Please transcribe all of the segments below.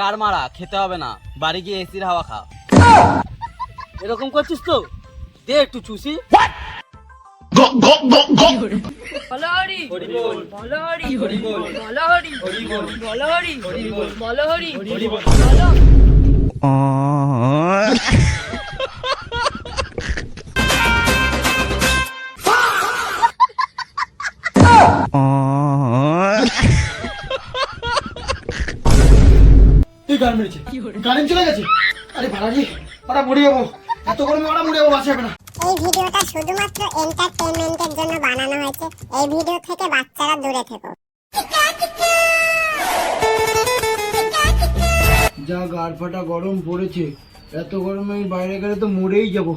গার মারা খেতে হবে না, বাড়ি গিয়ে এসির হাওয়া খা। এরকম করছিস তো, দে একটু চুষি। বলহরি বলহরি বলহরি বলহরি বলহরি বলো। তুই গান মেরেছে, কারেন্ট চলে গেছে। আরে ভাড়াজি, ওরা মরে যাবো, এত গরমে ওরা মরে যাবো, বাঁচা যাবে না। এই ভিডিওটা শুধুমাত্র এন্টারটেইনমেন্টের জন্য বানানো হয়েছে। এই ভিডিও থেকে বাচ্চারা দূরে থেকো। যা গাড় ফাটা গরম পড়েছে, এত গরমে আমি বাইরে গেলে তো মরেই যাবো।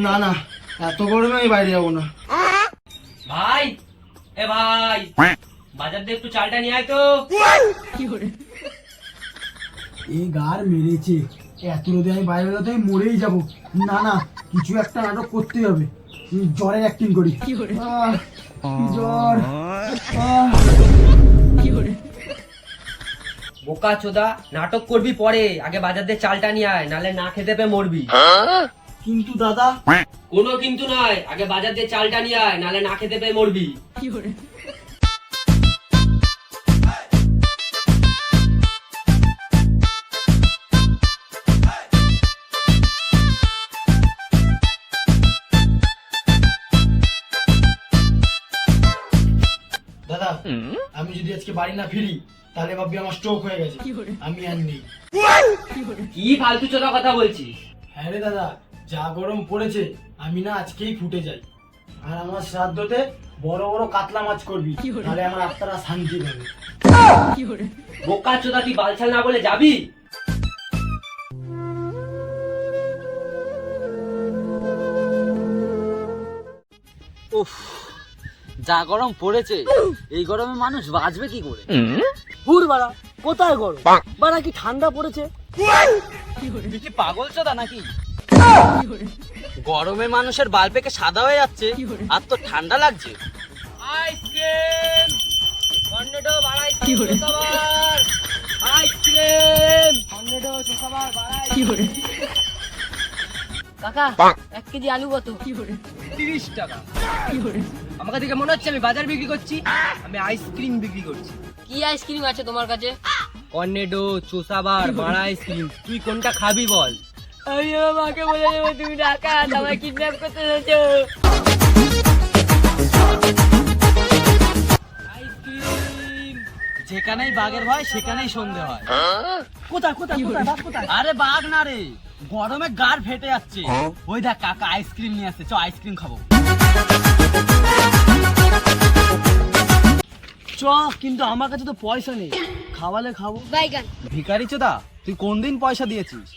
না না, এত গরমে আমি বাইরে যাবো না। ভাই, এ ভাই, বাজার দিয়ে একটু চালটা নিয়ে আয় তো। এই গার মেরেছে, এত রোদে আমি বাইরে বেরোতে আমি মরেই যাবো। না না, কিছু একটা নাটক করতেই হবে। জ্বরের অ্যাক্টিং করি। জ্বর। বোকা চোদা, নাটক করবি পরে, আগে বাজার দিয়ে চালটা নিয়ে আয়, নালে না খেতে পেয়ে মরবি। কিন্তু দাদা, কোনো কিন্তু নয়, আগে বাজার দিয়ে চালটা নিয়ে আয়, নালে না খেতে পেয়ে মরবি। দাদা, আমি যদি আজকে বাড়ি না ফিরি তাহলে ভাববি আমার স্ট্রোক হয়ে গেছে। আমি আর নেই। কি ফালতু চোদা কথা বলছিস? হ্যাঁ রে দাদা, যা গরম পড়েছে, আমি না আজকেই ফুটে যাই। আর আমার শ্রাদ্ধতে বড় বড় কাতলা মাছ করবি, তাহলে আমার আত্মারা শান্তি পাবে। বোকা চোদা, তুই বালছাল না বলে যাবি? উফ, যা গরম পড়েছে, এই গরমে মানুষ বাঁচবে কি করে? হুর বাড়া, কোথায় গরম বাড়া, কি ঠান্ডা পড়েছে। তুই কি পাগল চোদা নাকি? গরমে মানুষের বাল পেকে সাদা হয়ে যাচ্ছে, আর তো ঠান্ডা লাগছে। আইসক্রিম, টর্নেডো বাড়াই, আইসক্রিম, টর্নেডো চোখাবার বাড়াই। কাকা 1 কেজি আলু কত? 30 টাকা। আমাকে দেখে মনে হচ্ছে আমি বাজার বিক্রি করছি? আমি আইসক্রিম বিক্রি করছি। কি আইসক্রিম আছে তোমার কাছে? টর্নেডো, চোসাবার, বাড়া আইসক্রিম। তুই কোনটা খাবি বল? আমি আমার মাকে বলে দেবো তুমি ডাকাত, আমায় কিডন্যাপ করতে চাইছো। আইসক্রিম, যেখানেই বাঘের ভয় সেখানেই সন্ধে হয়। কোথায় কোথায় কোথায় বাপ, কোথায়? আরে বাঘ না রে, গরমে গাড় ফেটে যাচ্ছে। ওই দেখ কাকা আইসক্রিম নিয়ে আসছে, চ আইসক্রিম খাবো। চ, কিন্তু আমার কাছে তো পয়সা নেই, খাওয়ালে খাবো। বাইগান। ভিখারি চোদা, তুই কোন দিন পয়সা দিয়েছিস?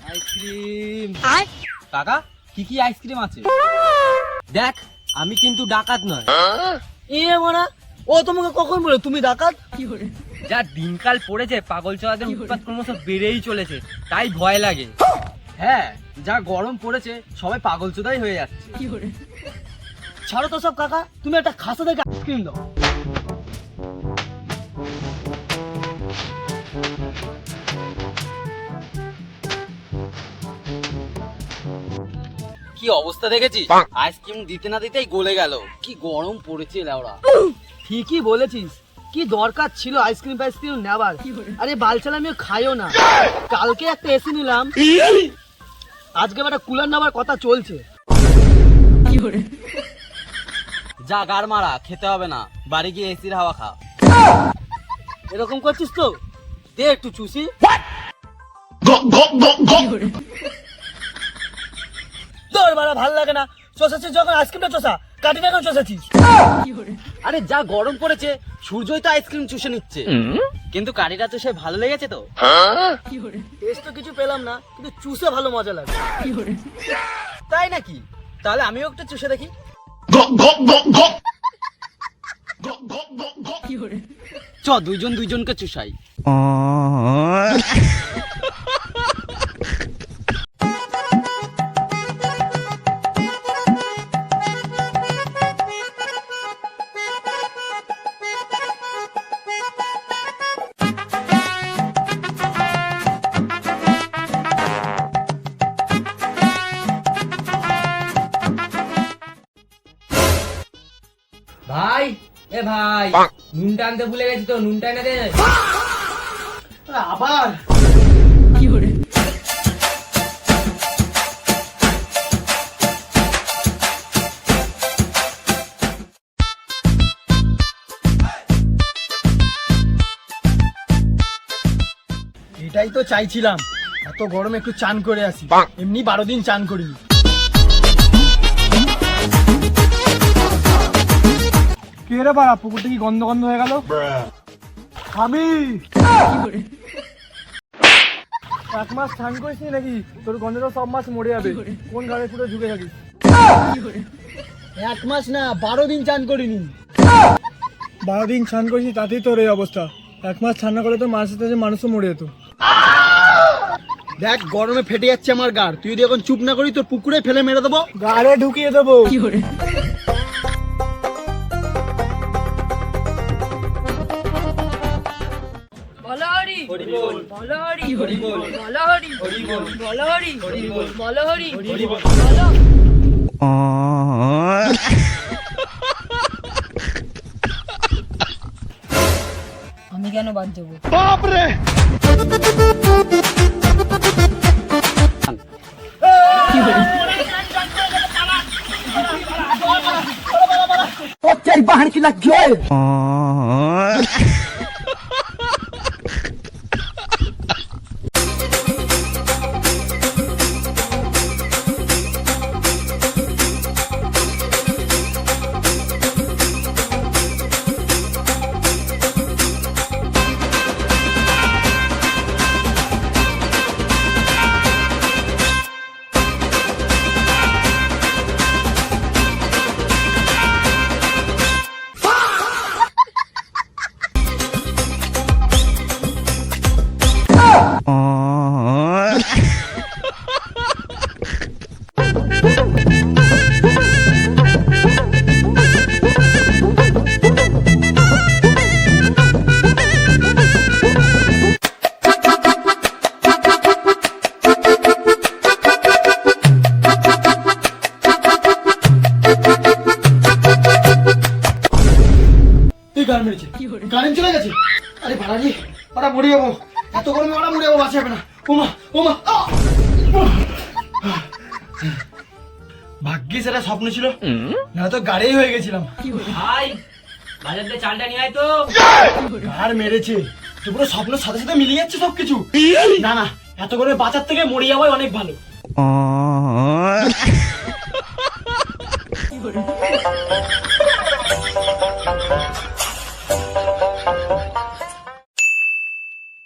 আইসক্রিম। কাকা, কি কি আইসক্রিম আছে? দেখ, আমি কিন্তু ডাকাত নয়। এ মারা, ও তোমাকে কখন বলে তুমি ডাকাত? যা দিনকাল পড়েছে, পাগল চোদাদের উৎপাত ক্রমশ বেড়েই চলেছে, তাই ভয় লাগে। হ্যাঁ, যা গরম পড়েছে, সবাই পাগল চোদাই হয়ে যাচ্ছে। ছাড়ো তো সব কাকা, তুমি একটা খাসা দেখে আইসক্রিম দাও। কি অবস্থা দেখেছিস? আইসক্রিম দিতে না দিতেই গলে গেল। কি গরম পড়েছে লেওড়া। ঠিকই বলেছিস, কি দরকার ছিল আইসক্রিম ফাইসক্রিম নেবার। আরে বালছাল আমিও খাইও না। কালকে একটা এসি নিলাম, আজকে একটা কুলার নেবার কথা চলছে। যা গার মারা, খেতে হবে না, বাড়ি গিয়ে এসির হাওয়া খা। এরকম করছিস তো, দে একটু চুষি। তোর বাড়া ভাল লাগে না, চষাচ্ছিস যখন আইসক্রিমটা চষা, কাটিটা কেন চষাচ্ছিস? আরে যা গরম পড়েছে, সূর্যই তো আইসক্রিম চুষে নিচ্ছে। কিন্তু কারিটা চুষে ভালো লেগেছে তো? টেস্ট তো কিছু পেলাম না, কিন্তু চুষে ভালো মজা লাগে। তাই নাকি? তাহলে আমিও একটা চুষে দেখি। চ, দুইজন দুইজনকে চুষাই। নুনটা আনতে ভুলে গেছি তো, নুনটা এনে দে। আবার এটাই তো চাইছিলাম, এত গরমে একটু চান করে আসি, এমনি 12 দিন চান করিনি। কে রে বাড়া, পুকুরটা কি গন্ধ গন্ধ হয়ে গেল? আমি 1 মাস চান করিস নাকি? তোর গন্ধে তো সব মাছ মরে যাবে। কোন ঘরে পুরো ঢুকে থাকিস? 1 মাস না, 12 দিন চান করিনি। 12 দিন চান করিস তাতেই তোর এই অবস্থা। 1 মাস চান না করলে তো মাছ সাথে মানুষও মরে যেত। দেখ গরমে ফেটে যাচ্ছে আমার গাড়, তুই যদি এখন চুপ না করি তোর পুকুরে ফেলে মেরে দেবো, গাড়ে ঢুকিয়ে দেবো। বলো হরি বলো হরি বলো হরি বলো হরি বলো হরি বলো। আমি কেন বাদ যাবো? কারেন্ট চলে গেছে। আরে বাড়ালি, ওরা মরে যাবো, এত গরমে ওরা মরে যাবো, বাঁচা যাবে না। ওমা ওমা, ভাগ্যিস এটা স্বপ্ন ছিল, না তো গাড়ি হয়ে গেছিলাম। ভাই বাজার থেকে চালটা নিয়ে আয় তো। আর মেরেছে, তুই পুরো স্বপ্নের সাথে সাথে মিলিয়ে যাচ্ছে সবকিছু। না না, এত গরমে বাঁচার থেকে মরে যাওয়াই অনেক ভালো।